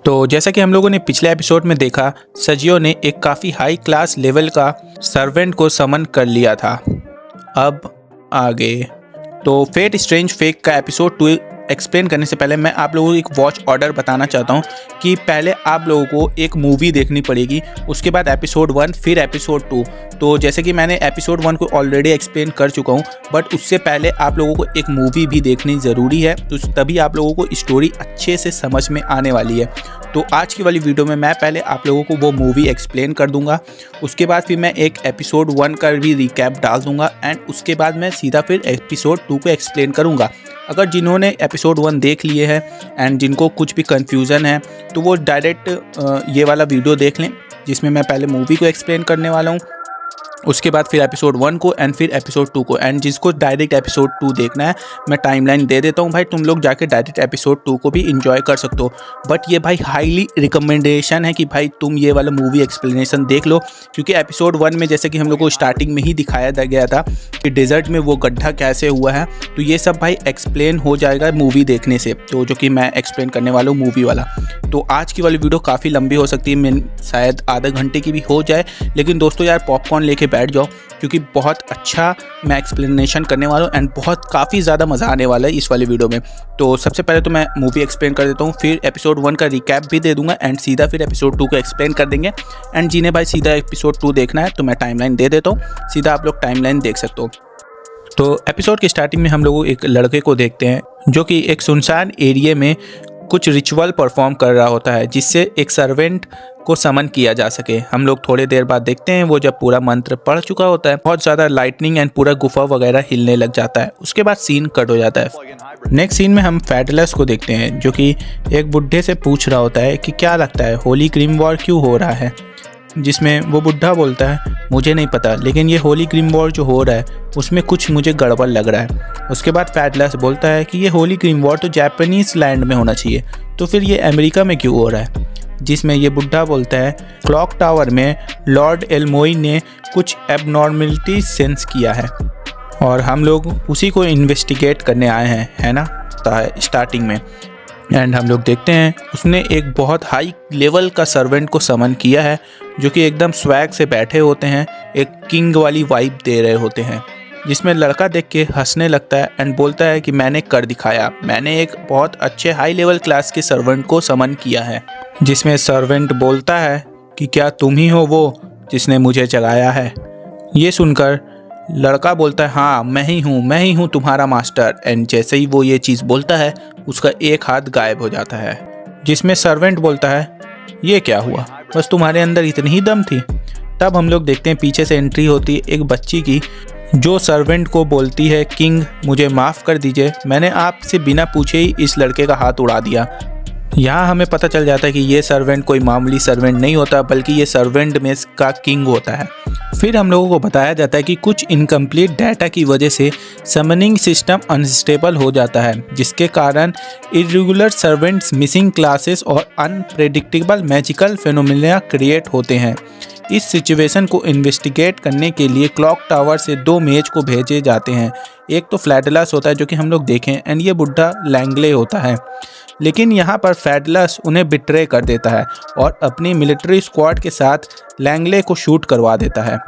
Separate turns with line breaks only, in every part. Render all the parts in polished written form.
तो जैसा कि हम लोगों ने पिछले एपिसोड में देखा, सजियो ने एक काफ़ी हाई क्लास लेवल का सर्वेंट को समन कर लिया था। अब आगे तो फेट स्ट्रेंज फेक का एपिसोड 2 एक्सप्लेन करने से पहले मैं आप लोगों को एक वॉच ऑर्डर बताना चाहता हूँ कि पहले आप लोगों को एक मूवी देखनी पड़ेगी, उसके बाद एपिसोड 1 फिर एपिसोड 2। तो जैसे कि मैंने एपिसोड 1 को ऑलरेडी एक्सप्लेन कर चुका हूँ, बट उससे पहले आप लोगों को एक मूवी भी देखनी ज़रूरी है, तो तभी आप लोगों को स्टोरी अच्छे से समझ में आने वाली है। तो आज की वाली वीडियो में मैं पहले आप लोगों को वो मूवी एक्सप्लेन कर दूंगा, उसके बाद फिर मैं एक एपिसोड 1 का भी रिकैप डाल दूंगा एंड उसके बाद मैं सीधा फिर एपिसोड 2 को एक्सप्लेन करूंगा। अगर जिन्होंने एपिसोड 1 देख लिए हैं एंड जिनको कुछ भी कन्फ्यूज़न है तो वो डायरेक्ट ये वाला वीडियो देख लें, जिसमें मैं पहले मूवी को एक्सप्लेन करने वाला हूँ, उसके बाद फिर एपिसोड 1 को एंड फिर एपिसोड 2 को। एंड जिसको डायरेक्ट एपिसोड 2 देखना है मैं टाइमलाइन दे देता हूँ भाई, तुम लोग जाके डायरेक्ट एपिसोड 2 को भी इंजॉय कर सकते हो। बट ये भाई हाईली रिकमेंडेशन है कि भाई तुम ये वाला मूवी एक्सप्लेनेशन देख लो, क्योंकि एपिसोड 1 में जैसे कि हम लोग को स्टार्टिंग में ही दिखाया गया था कि डेजर्ट में वो गड्ढा कैसे हुआ है, तो ये सब भाई एक्सप्लेन हो जाएगा मूवी देखने से, तो जो कि मैं एक्सप्लेन करने वाला हूँ मूवी वाला। तो आज की वाली वीडियो काफ़ी लंबी हो सकती है, शायद आधा घंटे की भी हो जाए, लेकिन दोस्तों यार पॉपकॉर्न लेके बैठ जाओ, क्योंकि बहुत अच्छा मैं एक्सप्लेनेशन करने वाला हूँ एंड बहुत काफ़ी ज़्यादा मज़ा आने वाला है इस वाली वीडियो में। तो सबसे पहले तो मैं मूवी एक्सप्लेन कर देता हूँ, फिर एपिसोड 1 का रिकैप भी दे दूंगा एंड सीधा फिर एपिसोड 2 को एक्सप्लेन कर देंगे। एंड जिन्हें भाई सीधा एपिसोड 2 देखना है तो मैं टाइमलाइन दे देता हूँ, सीधा आप लोग टाइमलाइन देख सकते हो। तो एपिसोड की स्टार्टिंग में हम लोग एक लड़के को देखते हैं जो कि एक सुनसान एरिया में कुछ रिचुअल परफॉर्म कर रहा होता है, जिससे एक सर्वेंट को समन किया जा सके। हम लोग थोड़ी देर बाद देखते हैं वो जब पूरा मंत्र पढ़ चुका होता है, बहुत ज़्यादा लाइटनिंग एंड पूरा गुफा वगैरह हिलने लग जाता है। उसके बाद सीन कट हो जाता है। नेक्स्ट सीन में हम फैडलस को देखते हैं जो कि एक बुढ़े से पूछ रहा होता है कि क्या लगता है होली क्रीम वॉर क्यों हो रहा है, जिसमें वो बुढ़ा बोलता है मुझे नहीं पता, लेकिन ये होली क्रीम वॉर जो हो रहा है उसमें कुछ मुझे गड़बड़ लग रहा है। उसके बाद फैडलस बोलता है कि ये होली क्रीम वॉर तो जापानीज लैंड में होना चाहिए, तो फिर ये अमेरिका में क्यों हो रहा है, जिसमें ये बुढ़ा बोलता है क्लॉक टावर में लॉर्ड एल्मोई ने कुछ एबनॉर्मलिटी सेंस किया है और हम लोग उसी को इन्वेस्टिगेट करने आए हैं, है ना स्टार्टिंग में। एंड हम लोग देखते हैं उसने एक बहुत हाई लेवल का सर्वेंट को समन किया है जो कि एकदम स्वैग से बैठे होते हैं, एक किंग वाली वाइब दे रहे होते हैं, जिसमें लड़का देख के हंसने लगता है एंड बोलता है कि मैंने कर दिखाया, मैंने एक बहुत अच्छे हाई लेवल क्लास के सर्वेंट को समन किया है। जिसमें सर्वेंट बोलता है कि क्या तुम ही हो वो जिसने मुझे जगाया है। ये सुनकर लड़का बोलता है हाँ मैं ही हूँ तुम्हारा मास्टर। एंड जैसे ही वो ये चीज़ बोलता है उसका एक हाथ गायब हो जाता है, जिसमें सर्वेंट बोलता है ये क्या हुआ, बस तुम्हारे अंदर इतनी ही दम थी। तब हम लोग देखते हैं पीछे से एंट्री होती है एक बच्ची की, जो सर्वेंट को बोलती है किंग मुझे माफ़ कर दीजिए, मैंने आपसे बिना पूछे ही इस लड़के का हाथ उड़ा दिया। यहाँ हमें पता चल जाता है कि ये सर्वेंट कोई मामूली सर्वेंट नहीं होता, बल्कि ये सर्वेंट में का किंग होता है। फिर हम लोगों को बताया जाता है कि कुछ इनकम्प्लीट डाटा की वजह से समनिंग सिस्टम अनस्टेबल हो जाता है, जिसके कारण इरेगुलर सर्वेंट्स, मिसिंग क्लासेस और अनप्रेडिक्टेबल मैजिकल फिनोमिना क्रिएट होते हैं। इस सिचुएशन को इन्वेस्टिगेट करने के लिए क्लॉक टावर से 2 मेज को भेजे जाते हैं। एक तो फ्लैडलस होता है जो कि हम लोग देखें एंड ये बुढ़ा लैंगले होता है, लेकिन यहाँ पर फैडलस उन्हें बिट्रे कर देता है और अपनी मिलिट्री स्क्वाड के साथ लैंगले को शूट करवा देता है।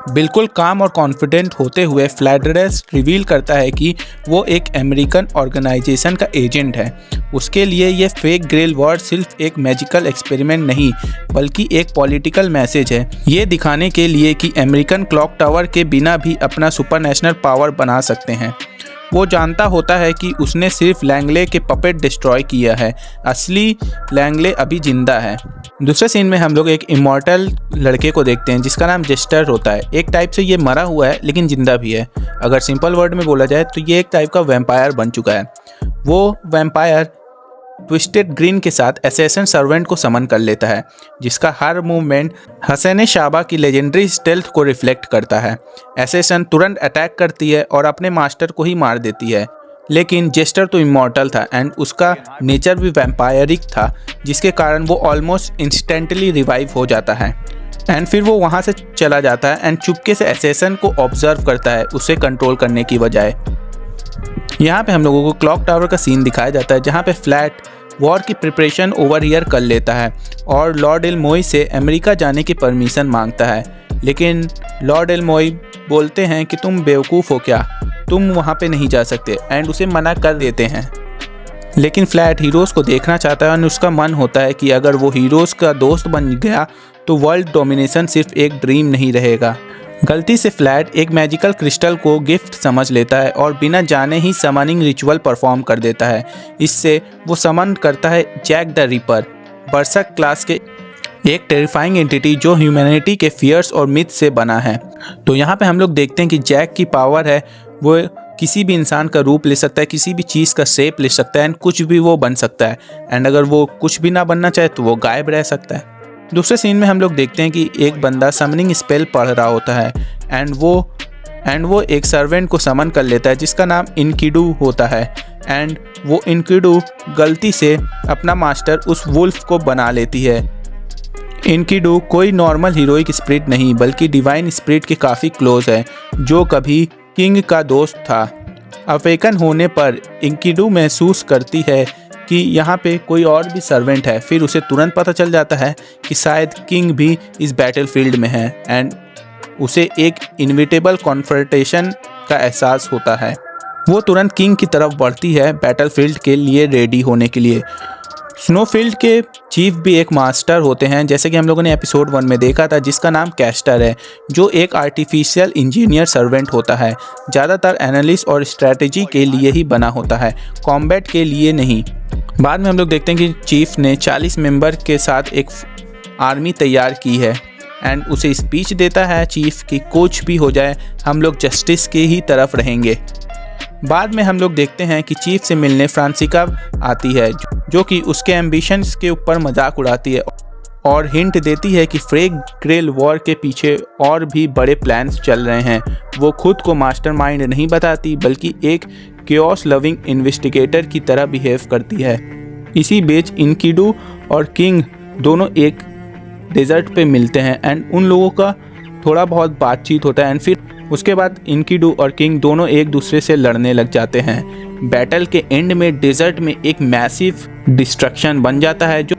बिल्कुल काम और कॉन्फिडेंट होते हुए फ्लैडलस रिवील करता है कि वो एक अमेरिकन ऑर्गेनाइजेशन का एजेंट है। उसके लिए ये फेक ग्रेल वॉर सिर्फ एक मैजिकल एक्सपेरिमेंट नहीं, बल्कि एक पॉलिटिकल मैसेज है, ये दिखाने के लिए कि अमेरिकन क्लॉक टावर के बिना भी अपना सुपरनेशनल पावर बना सकते हैं। वो जानता होता है कि उसने सिर्फ लैंगले के पपेट डिस्ट्रॉय किया है, असली लैंगले अभी जिंदा है। दूसरे सीन में हम लोग एक इमॉर्टल लड़के को देखते हैं जिसका नाम जेस्टर होता है। एक टाइप से ये मरा हुआ है लेकिन जिंदा भी है। अगर सिंपल वर्ड में बोला जाए तो ये एक टाइप का वैम्पायर बन चुका है। वो वैम्पायर ट्विस्टेड ग्रीन के साथ असैसिन सर्वेंट को समन कर लेता है, जिसका हर मूवमेंट हसन शाबा की लेजेंडरी स्टेल्थ को रिफ्लेक्ट करता है। असैसिन तुरंत अटैक करती है और अपने मास्टर को ही मार देती है, लेकिन जेस्टर तो इमॉर्टल था एंड उसका नेचर भी वैम्पायरिक था, जिसके कारण वो ऑलमोस्ट इंस्टेंटली रिवाइव हो जाता है। एंड फिर वो वहाँ से चला जाता है एंड चुपके से असैसिन को ऑब्जर्व करता है, उसे कंट्रोल करने की बजाय। यहाँ पे हम लोगों को क्लॉक टावर का सीन दिखाया जाता है, जहाँ पे फ्लैट वॉर की प्रिपरेशन ओवर हियर कर लेता है और लॉर्ड एलमोई से अमेरिका जाने की परमिशन मांगता है। लेकिन लॉर्ड एलमोई बोलते हैं कि तुम बेवकूफ़ हो क्या, तुम वहाँ पे नहीं जा सकते, एंड उसे मना कर देते हैं। लेकिन फ्लैट हीरोज़ को देखना चाहता है और उसका मन होता है कि अगर वो हीरोज़ का दोस्त बन गया तो वर्ल्ड डोमिनेशन सिर्फ एक ड्रीम नहीं रहेगा। गलती से फ्लैट एक मैजिकल क्रिस्टल को गिफ्ट समझ लेता है और बिना जाने ही समनिंग रिचुअल परफॉर्म कर देता है। इससे वो समन करता है Jack the Ripper, berserk class के एक टेरिफाइंग एंटिटी जो ह्यूमैनिटी के फियर्स और मिथ से बना है। तो यहाँ पे हम लोग देखते हैं कि जैक की पावर है, वो किसी भी इंसान का रूप ले सकता है, किसी भी चीज़ का शेप ले सकता है एंड कुछ भी वो बन सकता है। एंड अगर वो कुछ भी ना बनना चाहे तो वो गायब रह सकता है। दूसरे सीन में हम लोग देखते हैं कि एक बंदा समनिंग स्पेल पढ़ रहा होता है एंड वो एक सर्वेंट को समन कर लेता है जिसका नाम इनकिडू होता है। एंड वो इनकिडू गलती से अपना मास्टर उस वुल्फ को बना लेती है। इनकिडू कोई नॉर्मल हीरोइक स्पिरिट नहीं बल्कि डिवाइन स्पिरिट के काफ़ी क्लोज है, जो कभी किंग का दोस्त था। अवेकन होने पर इनकिडू महसूस करती है कि यहाँ पे कोई और भी सर्वेंट है। फिर उसे तुरंत पता चल जाता है कि शायद किंग भी इस बैटलफील्ड में है एंड उसे एक इनविटेबल कॉन्फ्रंटेशन का एहसास होता है। वो तुरंत किंग की तरफ बढ़ती है बैटलफील्ड के लिए रेडी होने के लिए। स्नोफील्ड के चीफ भी एक मास्टर होते हैं, जैसे कि हम लोगों ने एपिसोड 1 में देखा था, जिसका नाम कैस्टर है, जो एक आर्टिफिशियल इंजीनियर सर्वेंट होता है। ज़्यादातर एनालिस्ट और स्ट्रैटेजी के लिए ही बना होता है, कॉम्बैट के लिए नहीं। बाद में हम लोग देखते हैं कि चीफ ने 40 मेंबर के साथ एक आर्मी तैयार की है एंड उसे स्पीच देता है चीफ कि कुछ भी हो जाए हम लोग जस्टिस के ही तरफ रहेंगे। बाद में हम लोग देखते हैं कि चीफ से मिलने फ्रांसिका आती है, जो कि उसके एम्बिशंस के ऊपर मजाक उड़ाती है और हिंट देती है कि फ्रेग ग्रेल वॉर के पीछे और भी बड़े प्लान्स चल रहे हैं। वो खुद को मास्टरमाइंड नहीं बताती बल्कि एक केओस लविंग इन्वेस्टिगेटर की तरह बिहेव करती है। इसी बीच इनकिडू और किंग दोनों एक डेजर्ट पे मिलते हैं एंड उन लोगों का थोड़ा बहुत बातचीत होता है एंड फिर उसके बाद इनकिडू और किंग दोनों एक दूसरे से लड़ने लग जाते हैं। बैटल के एंड में डेजर्ट में एक मैसिव डिस्ट्रक्शन बन जाता है, जो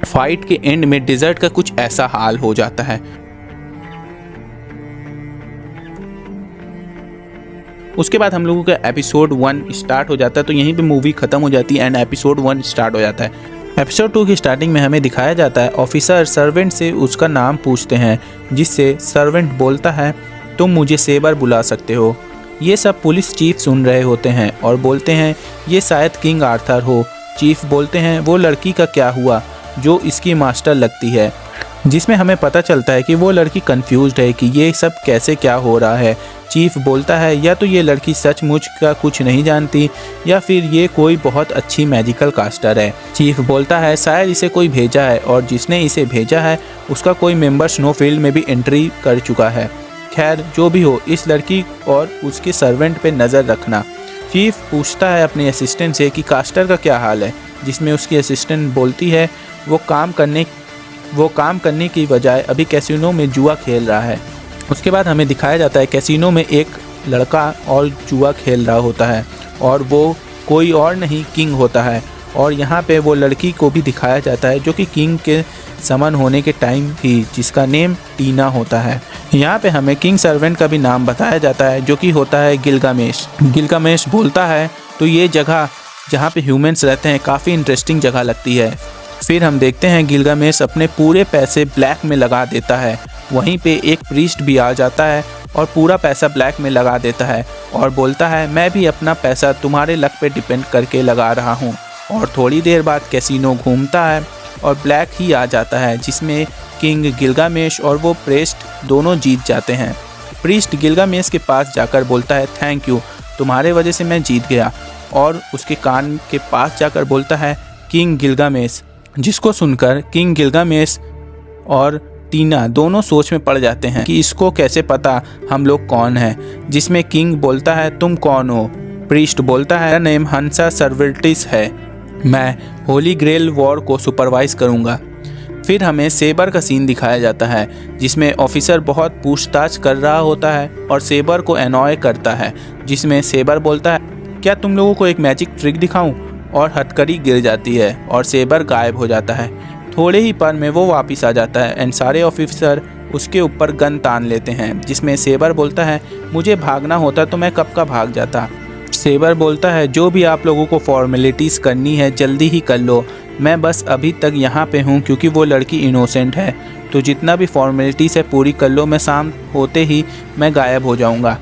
फाइट के एंड में डेजर्ट का कुछ ऐसा हाल हो जाता है। उसके बाद हम लोगों का एपिसोड 1 स्टार्ट हो जाता है, तो यहीं पे मूवी खत्म हो जाती है एंड एपिसोड 1 स्टार्ट हो जाता है। एपिसोड 2 की स्टार्टिंग में हमें दिखाया जाता है ऑफिसर सर्वेंट से उसका नाम पूछते हैं, जिससे सर्वेंट बोलता है तुम मुझे सेबर बुला सकते हो। ये सब पुलिस चीफ सुन रहे होते हैं और बोलते हैं ये शायद किंग आर्थर हो। चीफ बोलते हैं वो लड़की का क्या हुआ जो इसकी मास्टर लगती है, जिसमें हमें पता चलता है कि वो लड़की कंफ्यूज्ड है कि ये सब कैसे क्या हो रहा है। चीफ बोलता है या तो ये लड़की सचमुच का कुछ नहीं जानती या फिर ये कोई बहुत अच्छी मैजिकल कास्टर है। चीफ बोलता है शायद इसे कोई भेजा है और जिसने इसे भेजा है उसका कोई मेंबर स्नोफील्ड में भी एंट्री कर चुका है। खैर जो भी हो, इस लड़की और उसके सर्वेंट पे नज़र रखना। चीफ पूछता है अपने असिस्टेंट से कि कास्टर का क्या हाल है, जिसमें उसकी असिस्टेंट बोलती है वो काम करने की बजाय अभी कैसीनो में जुआ खेल रहा है। उसके बाद हमें दिखाया जाता है कैसीनो में एक लड़का और जुआ खेल रहा होता है और वो कोई और नहीं किंग होता है। और यहाँ पे वो लड़की को भी दिखाया जाता है जो कि किंग के समन होने के टाइम थी, जिसका नेम टीना होता है। यहाँ पे हमें किंग सर्वेंट का भी नाम बताया जाता है जो कि होता है गिलगामेश। गिलगामेश बोलता है तो ये जगह जहाँ पे ह्यूमंस रहते हैं काफ़ी इंटरेस्टिंग जगह लगती है। फिर हम देखते हैं गिलगामेश अपने पूरे पैसे ब्लैक में लगा देता है। वहीं पे एक प्रीस्ट भी आ जाता है और पूरा पैसा ब्लैक में लगा देता है और बोलता है मैं भी अपना पैसा तुम्हारे लक पे डिपेंड करके लगा रहा हूँ। और थोड़ी देर बाद कैसीनो घूमता है और ब्लैक ही आ जाता है, जिसमें किंग गिलगामेश और वो प्रीस्ट दोनों जीत जाते हैं। प्रीस्ट गिलगामेश के पास जाकर बोलता है थैंक यू, तुम्हारे वजह से मैं जीत गया। और उसके कान के पास जाकर बोलता है किंग गिलगामेश, जिसको सुनकर किंग गिलगामेश और टीना दोनों सोच में पड़ जाते हैं कि इसको कैसे पता हम लोग कौन हैं। जिसमें किंग बोलता है तुम कौन हो। प्रीस्ट बोलता है मेरा नेम हंसा सर्विल्टिस है, मैं होली ग्रेल वॉर को सुपरवाइज करूंगा। फिर हमें सेबर का सीन दिखाया जाता है, जिसमें ऑफिसर बहुत पूछताछ कर रहा होता है और सेबर को एनॉय करता है, जिसमें सेबर बोलता है क्या तुम लोगों को एक मैजिक ट्रिक दिखाऊं। और हथकड़ी गिर जाती है और सेबर गायब हो जाता है। थोड़े ही पल में वो वापस आ जाता है एंड सारे ऑफिसर उसके ऊपर गन तान लेते हैं, जिसमें सेबर बोलता है मुझे भागना होता तो मैं कब का भाग जाता। सेबर बोलता है जो भी आप लोगों को फॉर्मेलिटीज़ करनी है जल्दी ही कर लो, मैं बस अभी तक यहाँ पे हूँ क्योंकि वो लड़की इनोसेंट है, तो जितना भी फॉर्मेलिटीज़ है पूरी कर लो, मैं शाम होते ही मैं गायब हो जाऊँगा।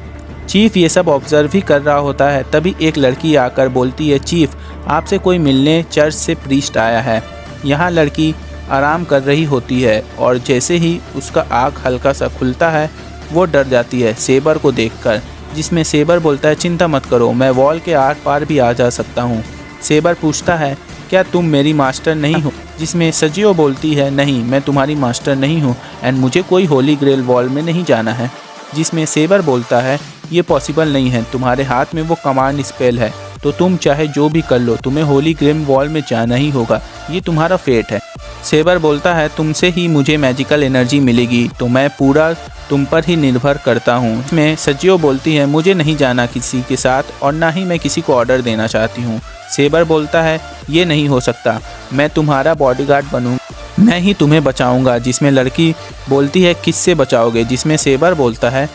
चीफ ये सब ऑब्जर्व ही कर रहा होता है, तभी एक लड़की आकर बोलती है चीफ आपसे कोई मिलने चर्च से प्रीस्ट आया है। यहाँ लड़की आराम कर रही होती है और जैसे ही उसका आँख हल्का सा खुलता है वो डर जाती है सेबर को देखकर, जिसमें सेबर बोलता है चिंता मत करो, मैं वॉल के आर पार भी आ जा सकता हूँ। सेबर पूछता है क्या तुम मेरी मास्टर नहीं हो, जिसमें सजियो बोलती है नहीं मैं तुम्हारी मास्टर नहीं हूँ एंड मुझे कोई होली ग्रेल वॉल में नहीं जाना है, जिसमें सेबर बोलता है ये पॉसिबल नहीं है, तुम्हारे हाथ में वो कमांड स्पेल है तो तुम चाहे जो भी कर लो तुम्हें होली ग्रेल वॉल में जाना ही होगा, ये तुम्हारा फेट है। सेबर बोलता है तुमसे ही मुझे मैजिकल एनर्जी मिलेगी तो मैं पूरा तुम पर ही निर्भर करता हूँ। इसमें सजियो बोलती है मुझे नहीं जाना किसी के साथ और ना ही मैं किसी को ऑर्डर देना चाहती हूँ। सेबर बोलता है ये नहीं हो सकता, मैं तुम्हारा बॉडीगार्ड बनूंगा, मैं ही तुम्हें बचाऊंगा, जिसमें लड़की बोलती है किससे बचाओगे, जिसमें सेबर बोलता है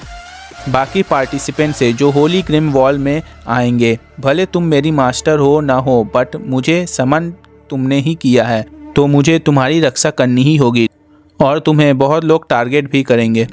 बाकी पार्टिसिपेंट से जो होली ग्रिम वॉल में आएंगे, भले तुम मेरी मास्टर हो ना हो बट मुझे समन तुमने ही किया है तो मुझे तुम्हारी रक्षा करनी ही होगी और तुम्हें बहुत लोग टारगेट भी करेंगे।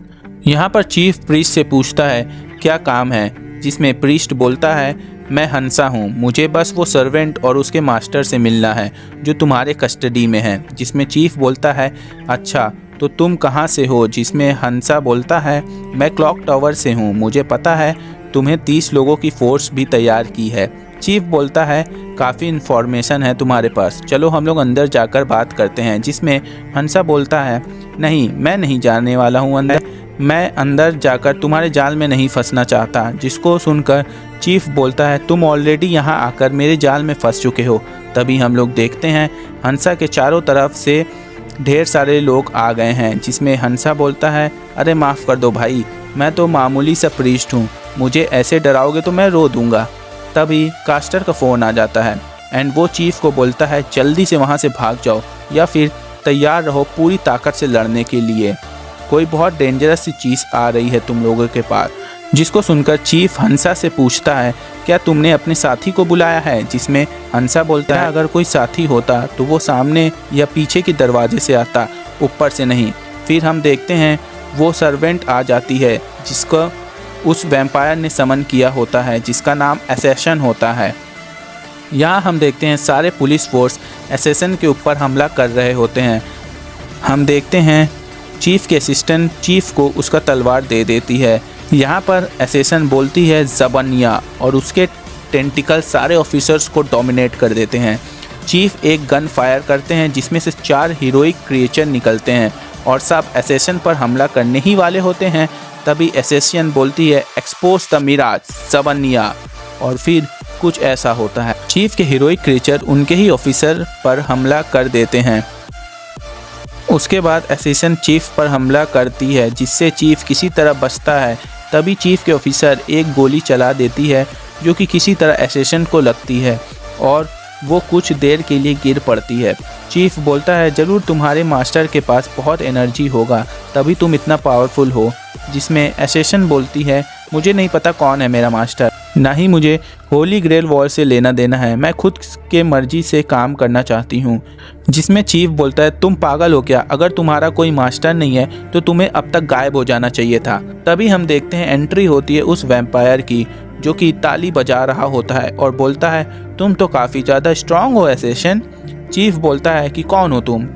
यहाँ पर चीफ प्रीस्ट से पूछता है क्या काम है, जिसमें प्रीस्ट बोलता है मैं हंसा हूँ, मुझे बस वो सर्वेंट और उसके मास्टर से मिलना है जो तुम्हारे कस्टडी में है, जिसमें चीफ बोलता है अच्छा तो तुम कहाँ से हो, जिसमें हंसा बोलता है मैं क्लॉक टावर से हूँ, मुझे पता है तुम्हें 30 लोगों की फोर्स भी तैयार की है। चीफ बोलता है काफ़ी इन्फॉर्मेशन है तुम्हारे पास, चलो हम लोग अंदर जाकर बात करते हैं, जिसमें हंसा बोलता है नहीं मैं नहीं जाने वाला हूँ अंदर, मैं अंदर जाकर तुम्हारे जाल में नहीं फंसना चाहता। जिसको सुनकर चीफ बोलता है तुम ऑलरेडी यहाँ आकर मेरे जाल में फंस चुके हो। तभी हम लोग देखते हैं हंसा के चारों तरफ से ढेर सारे लोग आ गए हैं, जिसमें हंसा बोलता है अरे माफ़ कर दो भाई, मैं तो मामूली सा प्रीस्ट हूँ, मुझे ऐसे डराओगे तो मैं रो दूँगा। तभी कास्टर का फ़ोन आ जाता है एंड वो चीफ को बोलता है जल्दी से वहाँ से भाग जाओ या फिर तैयार रहो पूरी ताकत से लड़ने के लिए, कोई बहुत डेंजरस सी चीज़ आ रही है तुम लोगों के पास। जिसको सुनकर चीफ हंसा से पूछता है क्या तुमने अपने साथी को बुलाया है, जिसमें हंसा बोलता है अगर कोई साथी होता तो वो सामने या पीछे के दरवाजे से आता, ऊपर से नहीं। फिर हम देखते हैं वो सर्वेंट आ जाती है जिसको उस वैम्पायर ने समन किया होता है, जिसका नाम असैसिन होता है। यहाँ हम देखते हैं सारे पुलिस फोर्स असैसिन के ऊपर हमला कर रहे होते हैं। हम देखते हैं चीफ के असिस्टेंट चीफ को उसका तलवार दे देती है। यहाँ पर असैसिन बोलती है ज़बनिया और उसके टेंटिकल सारे ऑफिसर्स को डोमिनेट कर देते हैं। चीफ एक गन फायर करते हैं जिसमें से 4 हीरोइक क्रिएचर निकलते हैं और सब असैसिन पर हमला करने ही वाले होते हैं। तभी असैसिन बोलती है एक्सपोज द मिराज ज़बनिया और फिर कुछ ऐसा होता है। चीफ के हीरोइक क्रिएचर उनके ही ऑफिसर पर हमला कर देते हैं। उसके बाद असैसिन चीफ पर हमला करती है जिससे चीफ किसी तरह बचता है। तभी चीफ के ऑफिसर एक गोली चला देती है जो कि किसी तरह असैसिन को लगती है और वो कुछ देर के लिए गिर पड़ती है। चीफ बोलता है ज़रूर तुम्हारे मास्टर के पास बहुत एनर्जी होगा तभी तुम इतना पावरफुल हो, जिसमें असैसिन बोलती है मुझे नहीं पता कौन है मेरा मास्टर, ना ही मुझे होली ग्रेल वॉल से लेना देना है, मैं खुद के मर्जी से काम करना चाहती हूँ। जिसमें चीफ बोलता है तुम पागल हो क्या, अगर तुम्हारा कोई मास्टर नहीं है तो तुम्हें अब तक गायब हो जाना चाहिए था। तभी हम देखते हैं एंट्री होती है उस वैम्पायर की जो कि ताली बजा रहा होता है और बोलता है तुम तो काफ़ी ज़्यादा स्ट्रांग हो असैसिन। चीफ बोलता है कि कौन हो तुम,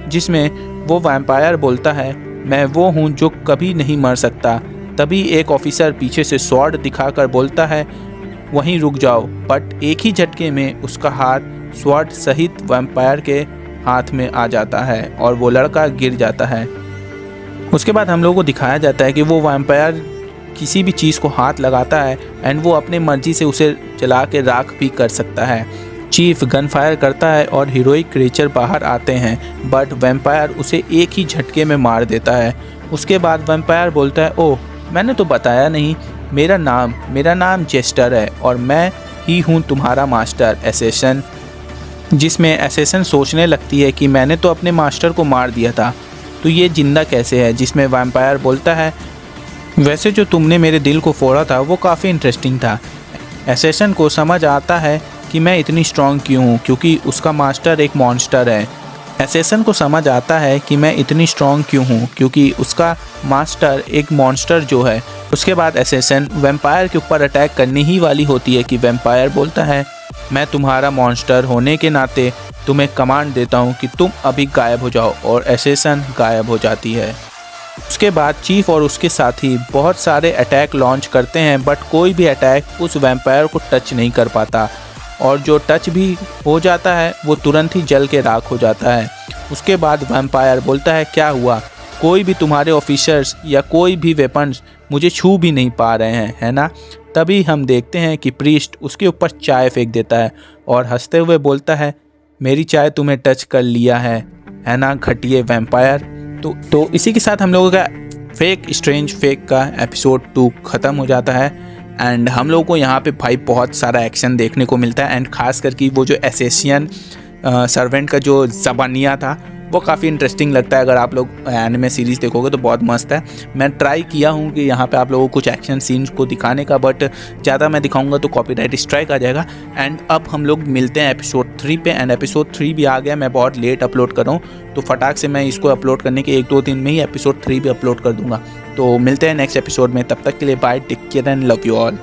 जिसमें वो वैम्पायर बोलता है मैं वो हूँ जो कभी नहीं मर सकता। तभी एक ऑफिसर पीछे से स्वॉर्ड दिखाकर बोलता है वहीं रुक जाओ, बट एक ही झटके में उसका हाथ स्वॉर्ड सहित वैम्पायर के हाथ में आ जाता है और वो लड़का गिर जाता है। उसके बाद हम लोगों को दिखाया जाता है कि वो वैम्पायर किसी भी चीज़ को हाथ लगाता है एंड वो अपने मर्जी से उसे जला के राख भी कर सकता है। चीफ गन फायर करता है और हीरोइक क्रिएचर बाहर आते हैं बट वैम्पायर उसे एक ही झटके में मार देता है। उसके बाद वैम्पायर बोलता है ओह मैंने तो बताया नहीं, मेरा नाम जेस्टर है और मैं ही हूँ तुम्हारा मास्टर असैसिन। जिसमें एसेसन सोचने लगती है कि मैंने तो अपने मास्टर को मार दिया था, तो ये जिंदा कैसे है। जिसमें वैम्पायर बोलता है वैसे जो तुमने मेरे दिल को फोड़ा था वो काफ़ी इंटरेस्टिंग था। एसेसन को समझ आता है कि मैं इतनी स्ट्रॉन्ग क्यों हूँ, क्योंकि उसका मास्टर एक मॉन्स्टर है। एसेसन को समझ आता है कि मैं इतनी स्ट्रॉन्ग क्यों हूँ, क्योंकि उसका मास्टर एक मॉन्स्टर जो है। उसके बाद एसेसन वैम्पायर के ऊपर अटैक करनी ही वाली होती है कि वैम्पायर बोलता है मैं तुम्हारा मॉन्स्टर होने के नाते तुम्हें कमांड देता हूँ कि तुम अभी गायब हो जाओ, और एसेसन गायब हो जाती है। उसके बाद चीफ और उसके साथी बहुत सारे अटैक लॉन्च करते हैं, बट कोई भी अटैक उस वैम्पायर को टच नहीं कर पाता, और जो टच भी हो जाता है वो तुरंत ही जल के राख हो जाता है। उसके बाद वैम्पायर बोलता है क्या हुआ, कोई भी तुम्हारे ऑफिसर्स या कोई भी वेपन्स मुझे छू भी नहीं पा रहे हैं, है ना। तभी हम देखते हैं कि प्रीस्ट उसके ऊपर चाय फेंक देता है और हंसते हुए बोलता है मेरी चाय तुम्हें टच कर लिया है ना घटिया वैम्पायर। तो इसी के साथ हम लोगों का फेक स्ट्रेंज फेक का एपिसोड 2 ख़त्म हो जाता है। एंड हम लोगों को यहाँ पे भाई बहुत सारा एक्शन देखने को मिलता है, एंड ख़ास करके वो जो एसेसियन सर्वेंट का जो ज़बानिया था वो काफ़ी इंटरेस्टिंग लगता है। अगर आप लोग एनिमे सीरीज़ देखोगे तो बहुत मस्त है। मैं ट्राई किया हूँ कि यहाँ पे आप लोगों को कुछ एक्शन सीन्स को दिखाने का, बट ज़्यादा मैं दिखाऊंगा तो कॉपीराइट स्ट्राइक आ जाएगा। एंड अब हम लोग मिलते हैं एपिसोड 3 पे, एंड एपिसोड 3 भी आ गया। मैं बहुत लेट अपलोड कर रहा हूँ, तो फटाक से मैं इसको अपलोड करने के 1-2 दिन में ही एपिसोड 3 भी अपलोड कर दूँगा। तो मिलते हैं नेक्स्ट एपिसोड में, तब तक के लिए bye, take care and love you all.